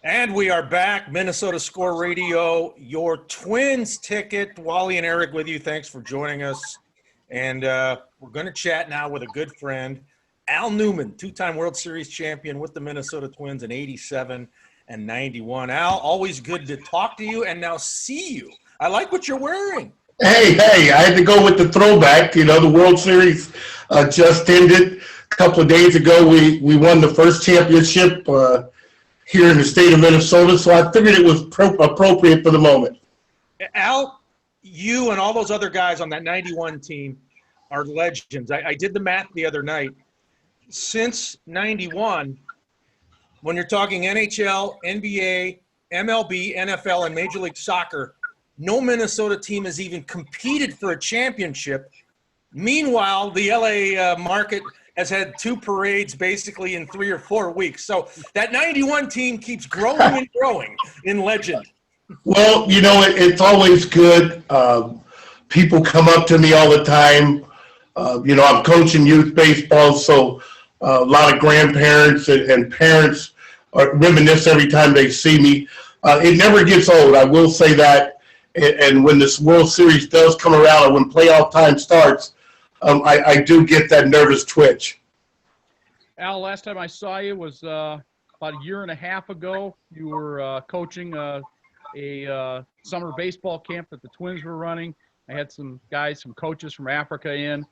And we are back, Minnesota Score Radio, your Twins ticket. Wally and Eric with you. Thanks for joining us. And we're going to chat now with a good friend, Al Newman, two-time World Series champion with the Minnesota Twins in 87 and 91. Al, always good to talk to you and now see you. I like what you're wearing. Hey, I had to go with the throwback. You know, the World Series just ended. A couple of days ago, we won the first championship here in the state of Minnesota, so I figured it was appropriate for the moment. Al, you and all those other guys on that 91 team are legends. I did the math the other night. Since 91, when you're talking NHL, NBA, MLB, NFL, and Major League Soccer, no Minnesota team has even competed for a championship. Meanwhile, the LA market has had two parades basically in 3 or 4 weeks. So that 91 team keeps growing and growing in legend. Well, you know, it's always good. People come up to me all the time. You know, I'm coaching youth baseball, so a lot of grandparents and parents reminisce every time they see me. It never gets old, I will say that. And when this World Series does come around or when playoff time starts, I do get that nervous twitch. Al, last time I saw you was about a year and a half ago. You were coaching a summer baseball camp that the Twins were running. I had some coaches from Africa in.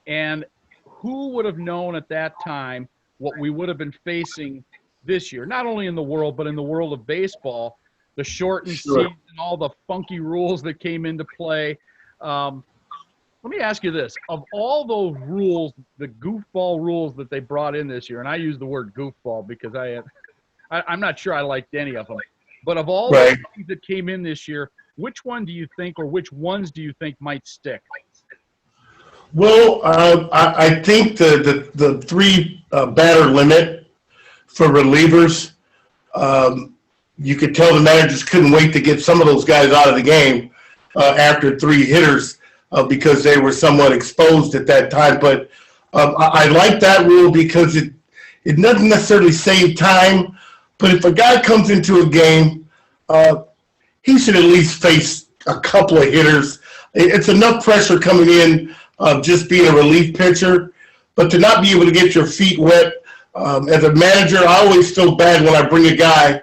And who would have known at that time what we would have been facing this year, not only in the world, but in the world of baseball, the shortened season, all the funky rules that came into play. Let me ask you this. Of all those rules, the goofball rules that they brought in this year, and I use the word goofball because I'm not sure I liked any of them, but of all the things that came in this year, which one do you think, or which ones do you think might stick? Well, I think the three batter limit for relievers, you could tell the managers couldn't wait to get some of those guys out of the game after three hitters because they were somewhat exposed at that time. But I like that rule because it doesn't necessarily save time, but if a guy comes into a game, he should at least face a couple of hitters. It's enough pressure coming in just being a relief pitcher, but to not be able to get your feet wet. As a manager, I always feel bad when I bring a guy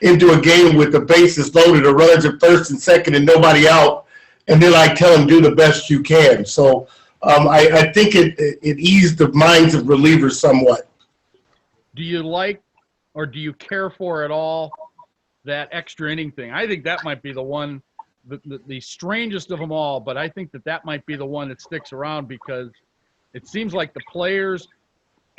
into a game with the bases loaded, or runners at first and second and nobody out, and then I tell him do the best you can. So I think it eased the minds of relievers somewhat. Do you like, or do you care for at all that extra inning thing? I think that might be the one, the strangest of them all, but I think that might be the one that sticks around because it seems like the players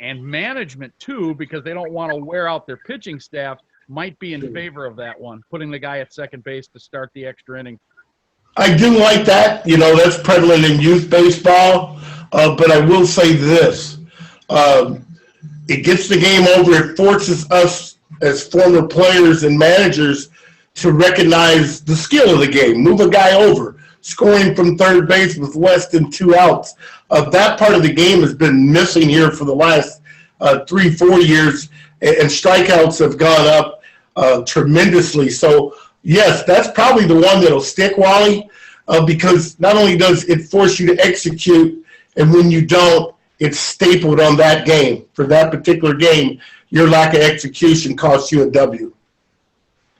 and management too, because they don't want to wear out their pitching staff, might be in favor of that one, putting the guy at second base to start the extra inning. I do like that. You know, that's prevalent in youth baseball. But I will say this. It gets the game over. It forces us as former players and managers to recognize the skill of the game. Move a guy over. Scoring from third base with less than 2 outs. That part of the game has been missing here for the last 3-4 years, and strikeouts have gone up tremendously. So, yes, that's probably the one that'll stick, Wally, because not only does it force you to execute, and when you don't, it's stapled on that game. For that particular game, your lack of execution costs you a W.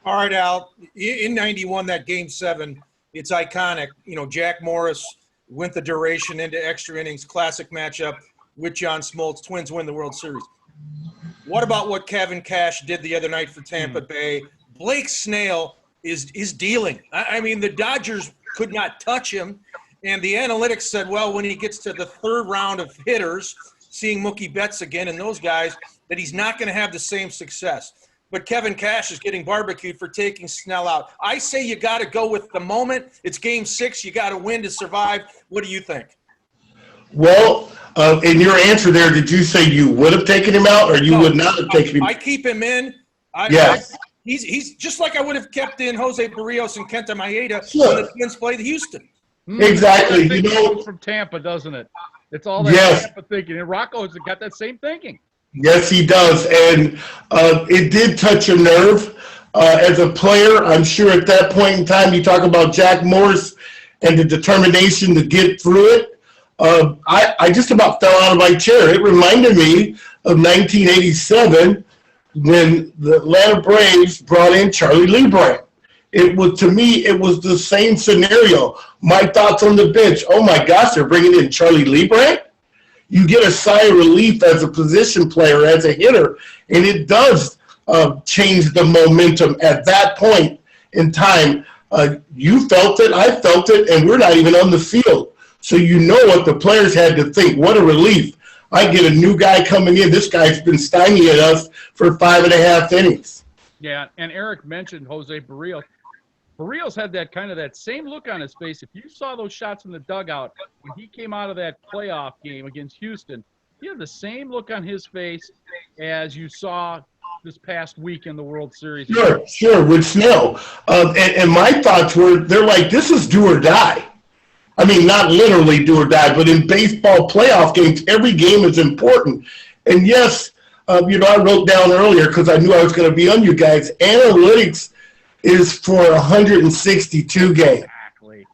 All right, Al, in 91, that Game 7, it's iconic. You know, Jack Morris went the duration into extra innings, classic matchup with John Smoltz. Twins win the World Series. What about what Kevin Cash did the other night for Tampa Bay? Blake Snell is dealing. I mean, the Dodgers could not touch him, and the analytics said, well, when he gets to the third round of hitters, seeing Mookie Betts again and those guys, that he's not going to have the same success. But Kevin Cash is getting barbecued for taking Snell out. I say you got to go with the moment. It's Game 6. You got to win to survive. What do you think? Well, in your answer there, did you say you would have taken him out or you would not have taken him out? I keep him in. Yes. He's just like I would have kept in Jose Barrios and Kenta Maeda when the Twins played Houston. Exactly. It comes from Tampa, doesn't it? It's all that Tampa thinking. And Rocco's got that same thinking. Yes, he does. And it did touch a nerve. As a player, I'm sure at that point in time, you talk about Jack Morris and the determination to get through it. I just about fell out of my chair. It reminded me of 1987 when the Atlanta Braves brought in Charlie Leibrandt. It was, to me, it was the same scenario. My thoughts on the bench, oh my gosh, they're bringing in Charlie Leibrandt? You get a sigh of relief as a position player, as a hitter, and it does change the momentum at that point in time. You felt it, I felt it, and we're not even on the field. So you know what the players had to think. What a relief. I get a new guy coming in. This guy's been stymieing us for 5.5 innings. Yeah, and Eric mentioned Jose Barrios. Barrios had that same look on his face. If you saw those shots in the dugout when he came out of that playoff game against Houston, he had the same look on his face as you saw this past week in the World Series. Sure, with Snell. And my thoughts were, they're like, this is do or die. I mean, not literally do or die, but in baseball playoff games, every game is important. And yes, I wrote down earlier because I knew I was going to be on you guys, analytics is for 162 games. Exactly.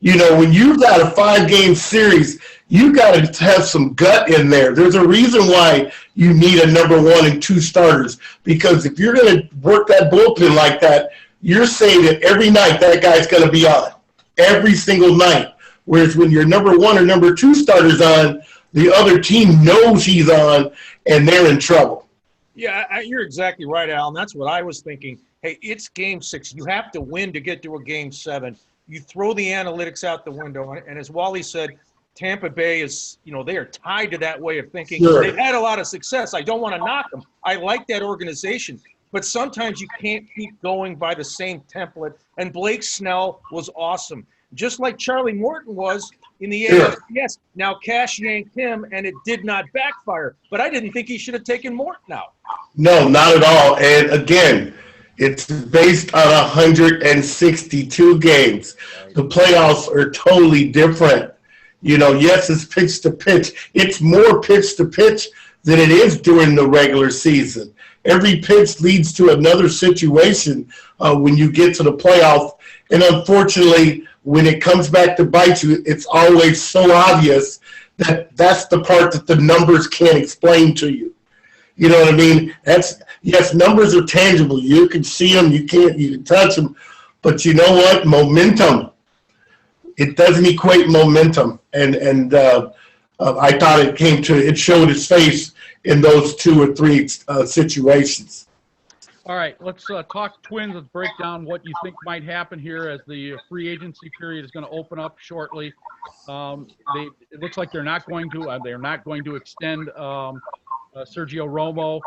When you've got a 5-game series, you got to have some gut in there. There's a reason why you need a number 1 and 2 starters, because if you're going to work that bullpen like that, you're saying that every night that guy's going to be on, every single night. Whereas when your number 1 or number 2 starter's on, the other team knows he's on, and they're in trouble. Yeah, you're exactly right, Al, and that's what I was thinking. Hey, it's Game 6. You have to win to get to a Game 7. You throw the analytics out the window, and as Wally said, Tampa Bay is, they are tied to that way of thinking. Sure. They've had a lot of success. I don't want to knock them. I like that organization. But sometimes you can't keep going by the same template, and Blake Snell was awesome. Just like Charlie Morton was in the ALCS. Yes, now Cash yanked him, and it did not backfire. But I didn't think he should have taken Morton out. No, not at all. And again, it's based on 162 games. The playoffs are totally different. Yes, it's pitch to pitch. It's more pitch to pitch than it is during the regular season. Every pitch leads to another situation when you get to the playoffs. And unfortunately, when it comes back to bite you, it's always so obvious that that's the part that the numbers can't explain to you. You know what I mean? Yes, numbers are tangible. You can see them, you can touch them. But you know what? Momentum. It doesn't equate momentum. And I thought it showed its face in those 2 or 3 situations. All right, let's talk Twins. Let's break down what you think might happen here as the free agency period is going to open up shortly. It looks like they're not going to extend Sergio Romo.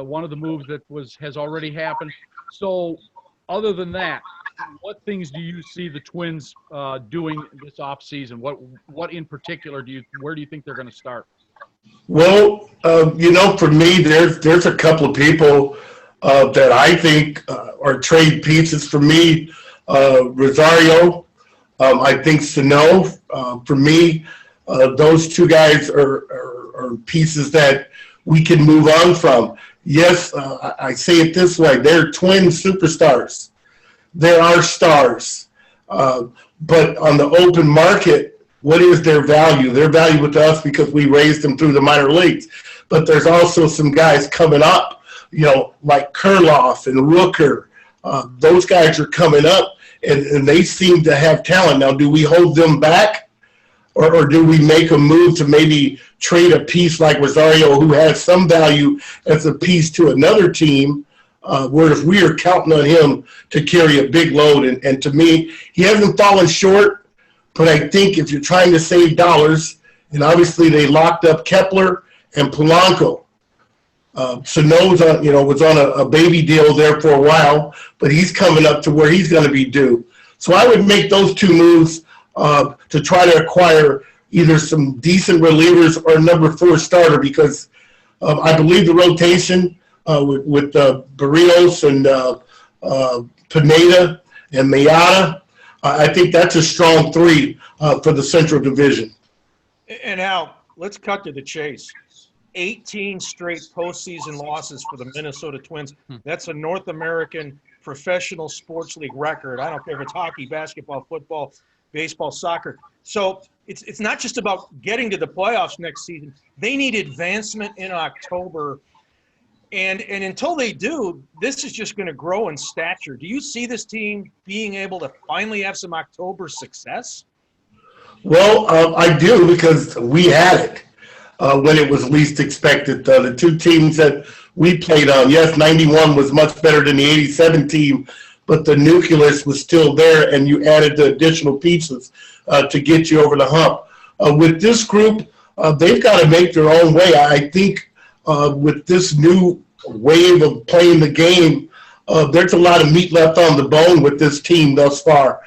One of the moves that has already happened. So, other than that, what things do you see the Twins doing this offseason? What in particular where do you think they're going to start? Well, for me, there's a couple of people that I think are trade pieces for me. Rosario, I think Sano. For me, those 2 guys are pieces that we can move on from. Yes, I say it this way. They're twin superstars. They're our stars. But on the open market, what is their value? Their value with us because we raised them through the minor leagues. But there's also some guys coming up, like Kurloff and Rooker. Those guys are coming up, and they seem to have talent. Now, do we hold them back, or do we make a move to maybe trade a piece like Rosario, who has some value as a piece to another team, whereas we are counting on him to carry a big load? And to me, he hasn't fallen short, but I think if you're trying to save dollars, and obviously they locked up Kepler and Polanco. Sano was on a baby deal there for a while, but he's coming up to where he's going to be due. So I would make those 2 moves to try to acquire either some decent relievers or a number 4 starter, because I believe the rotation with Barrios and Pineda and Mayada, I think that's a strong 3 for the Central Division. And Al, let's cut to the chase. 18 straight postseason losses for the Minnesota Twins. That's a North American professional sports league record. I don't care if it's hockey, basketball, football, baseball, soccer. So it's not just about getting to the playoffs next season. They need advancement in October. And until they do, this is just going to grow in stature. Do you see this team being able to finally have some October success? Well, I do, because we had it when it was least expected. The two teams that we played on, yes, 91 was much better than the 87 team, but the nucleus was still there, and you added the additional pieces to get you over the hump. With this group, they've got to make their own way. I think with this new wave of playing the game, there's a lot of meat left on the bone with this team thus far.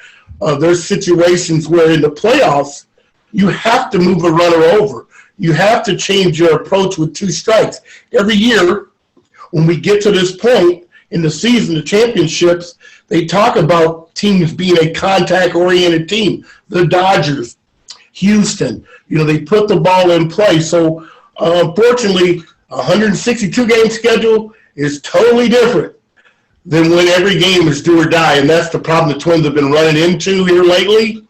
There's situations where in the playoffs, you have to move a runner over. You have to change your approach with two strikes. Every year, when we get to this point in the season, the championships, they talk about teams being a contact-oriented team. The Dodgers, Houston, they put the ball in play. So, unfortunately, a 162-game schedule is totally different than when every game is do or die, and that's the problem the Twins have been running into here lately.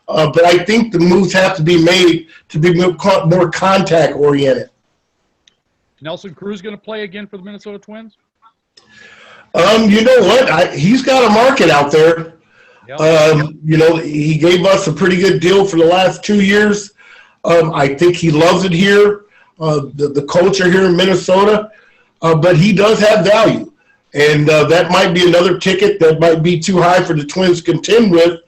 But I think the moves have to be made to be more contact-oriented. Nelson Cruz going to play again for the Minnesota Twins? You know what? He's got a market out there. Yep. He gave us a pretty good deal for the last 2 years. I think he loves it here, the culture here in Minnesota. But he does have value. And that might be another ticket that might be too high for the Twins to contend with.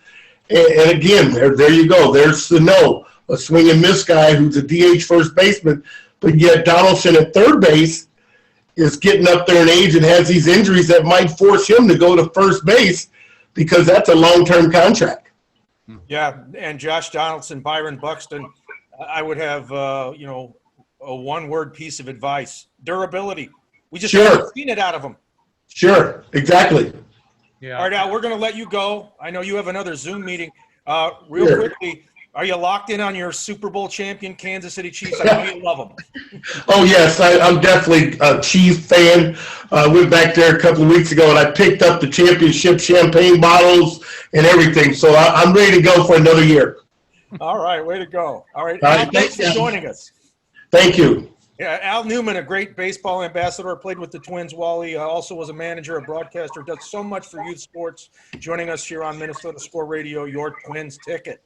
And again, there you go. There's Sano, a swing and miss guy who's a DH first baseman. But yet Donaldson at third base is getting up there in age and has these injuries that might force him to go to first base, because that's a long-term contract. Yeah, and Josh Donaldson, Byron Buxton, I would have, a one-word piece of advice: durability. We just haven't seen it out of them. Sure, exactly. Yeah. All right, Al, we're going to let you go. I know you have another Zoom meeting. Real quickly, are you locked in on your Super Bowl champion Kansas City Chiefs? I know you love them. Oh, yes, I'm definitely a Chiefs fan. I went back there a couple of weeks ago, and I picked up the championship champagne bottles and everything. So I'm ready to go for another year. All right, way to go. All right, All right, Al, thanks for joining us. Thank you. Yeah, Al Newman, a great baseball ambassador, played with the Twins. Wally also was a manager, a broadcaster, does so much for youth sports. Joining us here on Minnesota Score Radio, your Twins ticket.